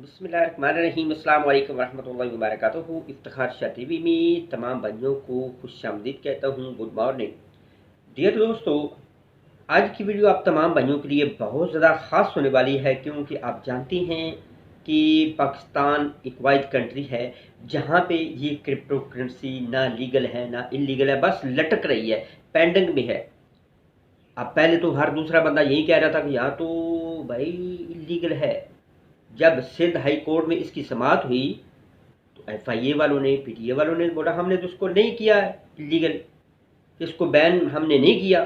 बिस्मिल्लाहिर्रहमानिर्रहीम अस्सलाम वालेकुम रहमतुल्लाहि व बरकातुहू। इफ्तिखार शाह टीवी में तमाम भाइयों को खुशामदीद कहता हूँ। गुड मॉर्निंग डियर दोस्तों। आज की वीडियो आप तमाम भाइयों के लिए बहुत ज़्यादा ख़ास होने वाली है, क्योंकि आप जानते हैं कि पाकिस्तान एक वाइड कंट्री है जहाँ पे ये क्रिप्टो करेंसी ना लीगल है ना इलीगल है, बस लटक रही है, पेंडिंग में है। अब पहले तो हर दूसरा बंदा यही कह रहा था कि यहाँ तो भाई इलीगल है। जब सिंध हाई कोर्ट में इसकी समाअत हुई तो एफआईए वालों ने, पीटीए वालों ने बोला हमने तो इसको नहीं किया है लीगल, इसको बैन हमने नहीं किया।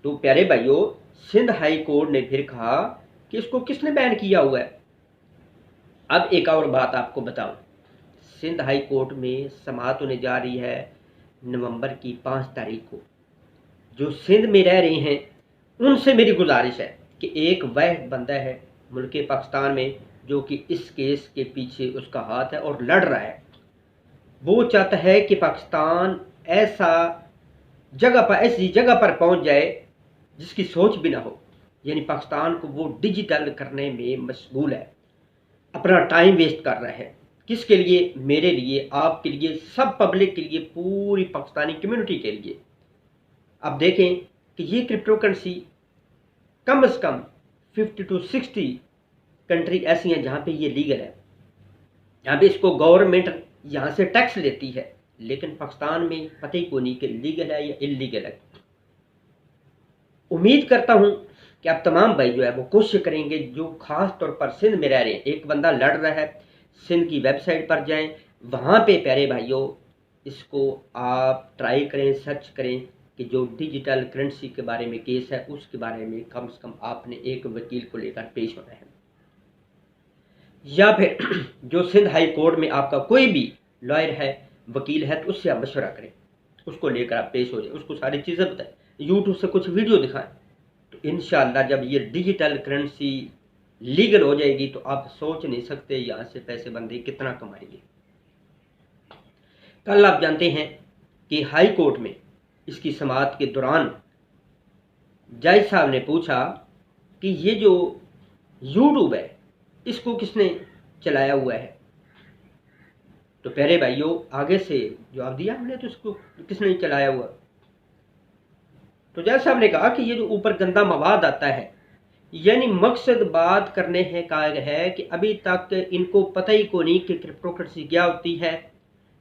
तो प्यारे भाइयों, सिंध हाई कोर्ट ने फिर कहा कि इसको किसने बैन किया हुआ है। अब एक और बात आपको बताऊं, सिंध हाई कोर्ट में समाअत होने जा रही है नवंबर की 5 तारीख को। जो सिंध में रह रहे हैं उनसे मेरी गुजारिश है कि एक वह बंदा है मुल्क पाकिस्तान में जो कि इस केस के पीछे उसका हाथ है और लड़ रहा है। वो चाहता है कि पाकिस्तान ऐसी जगह पर पहुंच जाए जिसकी सोच भी ना हो। यानी पाकिस्तान को वो डिजिटल करने में मशगूल है, अपना टाइम वेस्ट कर रहा है। किसके लिए? मेरे लिए, आपके लिए, सब पब्लिक के लिए, पूरी पाकिस्तानी कम्युनिटी के लिए। अब देखें कि ये क्रिप्टो करेंसी कम से कम 50 to 60 कंट्री ऐसी हैं जहाँ पे ये लीगल है, जहाँ पे इसको गवर्नमेंट यहाँ से टैक्स लेती है, लेकिन पाकिस्तान में पता ही को नहीं कि लीगल है या इलीगल है। उम्मीद करता हूँ कि आप तमाम भाई जो है वो कोशिश करेंगे, जो खास तौर पर सिंध में रह रहे हैं। एक बंदा लड़ रहा है, सिंध की वेबसाइट पर जाएं, वहाँ पे प्यारे भाइयों इसको आप ट्राई करें, सर्च करें कि जो डिजिटल करेंसी के बारे में केस है उसके बारे में कम से कम आपने एक वकील को लेकर पेश होना है। या फिर जो सिंध हाई कोर्ट में आपका कोई भी लॉयर है, वकील है, तो उससे आप मशवरा करें, उसको लेकर आप पेश हो जाए, उसको सारी चीज़ें बताएं, यूट्यूब से कुछ वीडियो दिखाएं। तो इंशाअल्लाह जब ये डिजिटल करेंसी लीगल हो जाएगी तो आप सोच नहीं सकते यहाँ से पैसे बंदे कितना कमाएंगे। कल आप जानते हैं कि हाई कोर्ट में इसकी समाअत के दौरान जज साहब ने पूछा कि ये जो यूट्यूब है इसको किसने चलाया हुआ है। तो प्यारे भाइयों, आगे से जवाब दिया हमने, तो इसको किसने चलाया हुआ। तो जज साहब ने कहा कि ये जो ऊपर गंदा मवाद आता है, यानी मकसद बात करने है का है कि अभी तक इनको पता ही को नहीं कि क्रिप्टो करेंसी क्या होती है,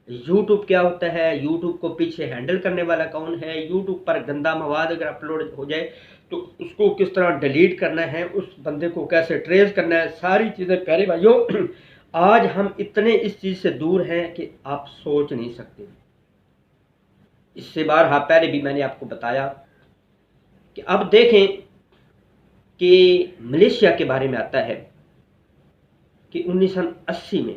यूट्यूब क्या होता है, यूट्यूब को पीछे हैंडल करने वाला कौन है, यूट्यूब पर गंदा मवाद अगर अपलोड हो जाए तो उसको किस तरह डिलीट करना है, उस बंदे को कैसे ट्रेस करना है, सारी चीज़ें प्यारे भाइयों आज हम इतने इस चीज़ से दूर हैं कि आप सोच नहीं सकते। इससे बार हाँ पहले भी मैंने आपको बताया कि अब देखें कि मलेशिया के बारे में आता है कि 1980 में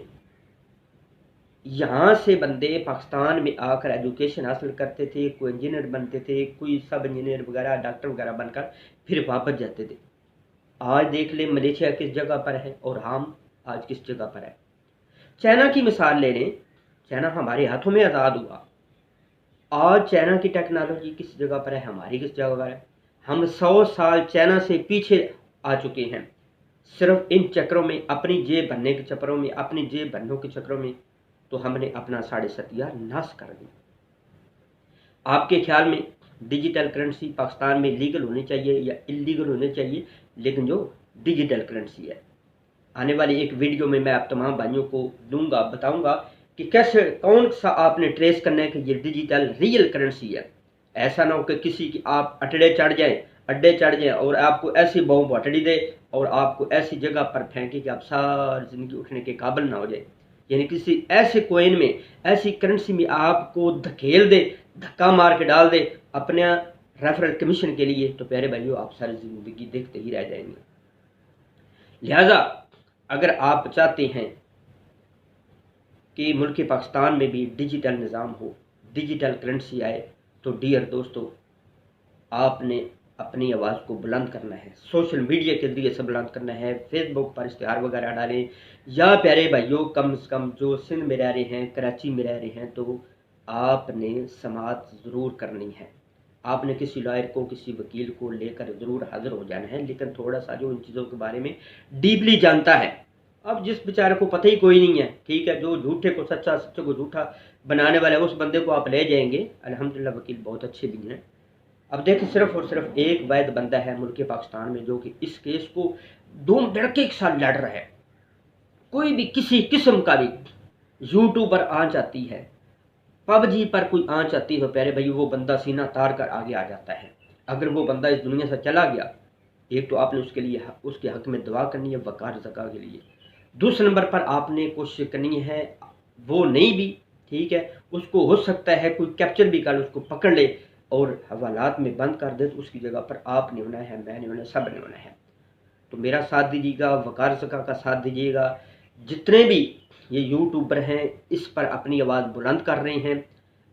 यहाँ से बंदे पाकिस्तान में आकर एजुकेशन हासिल करते थे, कोई इंजीनियर बनते थे, कोई सब इंजीनियर वगैरह, डॉक्टर वगैरह बनकर फिर वापस जाते थे। आज देख ले मलेशिया किस जगह पर है और हम आज किस जगह पर है। चाइना की मिसाल ले लें, चाइना हमारे हाथों में आज़ाद हुआ, आज चाइना की टेक्नोलॉजी किस जगह पर है, हमारी किस जगह पर है। हम 100 साल चाइना से पीछे आ चुके हैं, सिर्फ इन चक्रों में, अपनी जेब भरने के चक्रों में, अपनी जेब भरने के चक्रों में तो हमने अपना साढ़े सतिया नाश कर दिया। आपके ख्याल में डिजिटल करेंसी पाकिस्तान में लीगल होनी चाहिए या इलीगल होनी चाहिए? लेकिन जो डिजिटल करेंसी है, आने वाली एक वीडियो में मैं आप तमाम भाइयों को दूंगा, बताऊंगा कि कैसे, कौन सा आपने ट्रेस करना है कि ये डिजिटल रियल करेंसी है। ऐसा ना हो कि किसी की आप अड्डे चढ़ जाए और आपको ऐसी बॉम्ब हटड़ी दे और आपको ऐसी जगह पर फेंके कि आप सारी जिंदगी उठने के काबिल ना हो जाए। यानी किसी ऐसे कोइन में, ऐसी करेंसी में आपको धकेल दे, धक्का मार के डाल दे अपने रेफरल कमीशन के लिए, तो प्यारे भाइयों आप सारी जिंदगी देखते ही रह जाएंगे। लिहाजा अगर आप चाहते हैं कि मुल्क पाकिस्तान में भी डिजिटल निज़ाम हो, डिजिटल करेंसी आए, तो डियर दोस्तों आपने अपनी आवाज़ को बुलंद करना है, सोशल मीडिया के ज़रिए से बुलंद करना है, फेसबुक पर इश्तिहार वगैरह डालें। या प्यारे भाइयों कम से कम जो सिंध में रह रहे हैं, कराची में रह रहे हैं, तो आपने समाअत ज़रूर करनी है। आपने किसी लॉयर को, किसी वकील को लेकर ज़रूर हाज़िर हो जाना है, लेकिन थोड़ा सा जो इन चीज़ों के बारे में डीपली जानता है। अब जिस बेचारे को पता ही कोई नहीं है, ठीक है, जो झूठे को सच्चा, सच्चे को झूठा बनाने वाला है, उस बंदे को आप ले जाएंगे। अल्हम्दुलिल्लाह वकील बहुत अच्छे भी हैं। अब देखिए, सिर्फ और सिर्फ एक वैध बंदा है मुल्क पाकिस्तान में जो कि इस केस को धूम धड़के के साथ लड़ रहा है। कोई भी किसी किस्म का भी यूट्यूब पर आंच आती है, पबजी पर कोई आंच आती है, तो प्यारे भाई वो बंदा सीना तार कर आगे आ जाता है। अगर वो बंदा इस दुनिया से चला गया, एक तो आपने उसके लिए उसके हक में दुआ करनी है वकार ज़का के लिए। दूसरे नंबर पर आपने कोशिश करनी है, वो नहीं भी ठीक है, उसको हो सकता है कोई कैप्चर भी कर, उसको पकड़ ले और हवालात में बंद कर दे, तो उसकी जगह पर आपने होना है, मैंने होना है, सब ने होना है। तो मेरा साथ दीजिएगा, वकार ज़का का साथ दीजिएगा। जितने भी ये यूट्यूबर हैं इस पर अपनी आवाज़ बुलंद कर रहे हैं।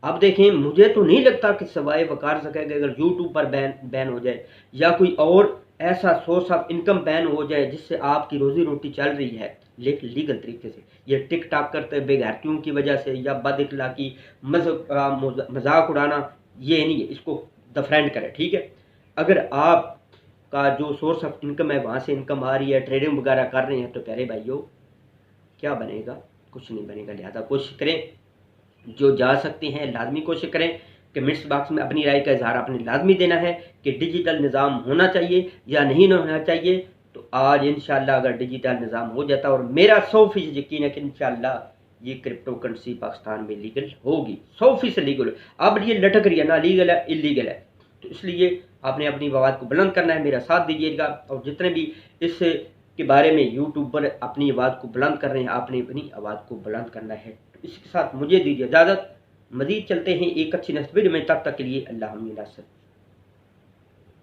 अब देखें, मुझे तो नहीं लगता कि सवाए वकार ज़का के अगर यूट्यूब पर बैन हो जाए या कोई और ऐसा सोर्स ऑफ इनकम बैन हो जाए जिससे आपकी रोज़ी रोटी चल रही है, लेकिन लीगल तरीके से, ये टिक टाक करते बेगैरतियों की वजह से या बद इखलाकी मजाक उड़ाना, ये नहीं है, इसको दफरेंड करें, ठीक है। अगर आप का जो सोर्स ऑफ इनकम है वहाँ से इनकम आ रही है, ट्रेडिंग वगैरह कर रहे हैं, तो प्यारे भाइयों क्या बनेगा, कुछ नहीं बनेगा। लिहाजा कोशिश करें, जो जा सकते हैं लाजमी कोशिश करें कि मिक्स बॉक्स में अपनी राय का इजहार आपने लाजमी देना है कि डिजिटल निज़ाम होना चाहिए या नहीं होना चाहिए। तो आज इंशाल्लाह अगर डिजिटल निज़ाम हो जाता, और मेरा 100% यकीन है कि इंशाल्लाह ये क्रिप्टो करेंसी पाकिस्तान में लीगल होगी, 100% लीगल। अब ये लटक रही है ना, लीगल है इलीगल है, तो इसलिए आपने अपनी आवाज़ को बुलंद करना है, मेरा साथ दीजिएगा। और जितने भी इस के बारे में यूट्यूबर अपनी आवाज़ को बुलंद कर रहे हैं, आपने अपनी आवाज़ को बुलंद करना है। तो इसके साथ मुझे दीजिए इजाज़त, मज़ीद चलते हैं एक अच्छी नेक्स्ट वीडियो में, तब तक के लिए अल्लाह नासिर।